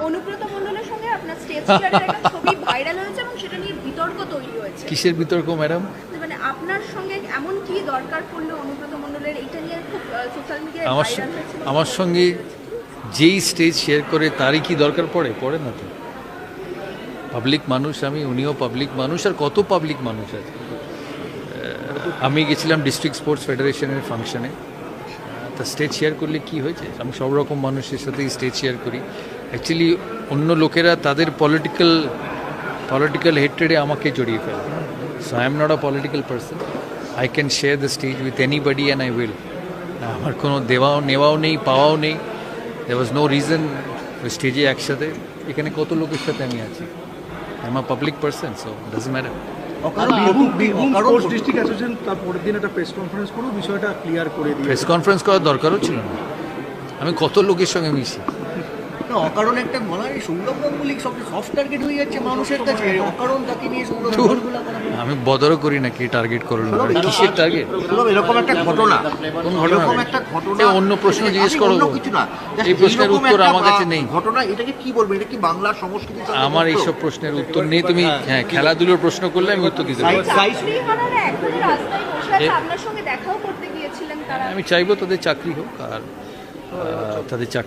অনুব্রত মণ্ডলের সঙ্গে আপনার স্টেজ শেয়ারের একটা ছবি ভাইরাল হয়েছে এবং সেটা নিয়ে বিতর্ক তৈরি হয়েছে। কিসের বিতর্ক ম্যাডাম? মানে আপনার সঙ্গে এমন কি দরকার পড়লো অনুব্রত মণ্ডলের, এটা নিয়ে খুব সোশ্যাল মিডিয়ায় ভাইরাল হয়েছে। আমার সঙ্গে যেই স্টেজ শেয়ার করে তারই কি দরকার পড়ে না তো। পাবলিক মানুষ আমি, উনিও পাবলিক মানুষ, আর কত পাবলিক মানুষ আছে। আমি গেছিলাম ডিস্ট্রিক্ট স্পোর্টস ফেডারেশনের ফাংশনে, তা স্টেজ শেয়ার করলে কি হয়েছে? আমি সব রকম মানুষের সাথেই স্টেজ শেয়ার করি। অ্যাকচুয়ালি অন্য লোকেরা তাদের পলিটিক্যাল হেট্রেডে আমাকে জড়িয়ে ফেলে। So I am not a political person. I can share the stays with anybody and I will. আমার কোনো নেওয়াও নেই, পাওয়াও নেই। দেয়ার ওয়াজ নো রিজন ওই স্টেজে একসাথে। এখানে কত লোকের সাথে আমি আছি। I am a public person, so doesn't matter. Press conference করার দরকারও ছিল না। আমি কত লোকের সঙ্গে মিশি। অকারণ একটা বলা হয় সৌরভ গাঙ্গুলি সফট টার্গেট হয়ে যাচ্ছে মানুষের কাছে, অকারণ তাকে নিয়ে আমি বদরও করি না কি টার্গেট করলো, কিসের টার্গেট? এরকম একটা ঘটনা, কোন ঘটনা? অন্য প্রশ্ন জিজ্ঞেস করো, কিছু না, এই প্রশ্নের উত্তর আমার কাছে নেই। ঘটনা এটাকে কি বলবো? এটা কি বাংলার সংস্কৃতি? আমার এইসব প্রশ্নের উত্তর নেই। তুমি হ্যাঁ খেলাধুলোর প্রশ্ন করলে আমি উত্তর দিতে পারি। আপনার সঙ্গে দেখাও করতে গিয়েছিলেন তারা। আমি চাইবো তাদের চাকরি হোক, আর তাদের চাকরি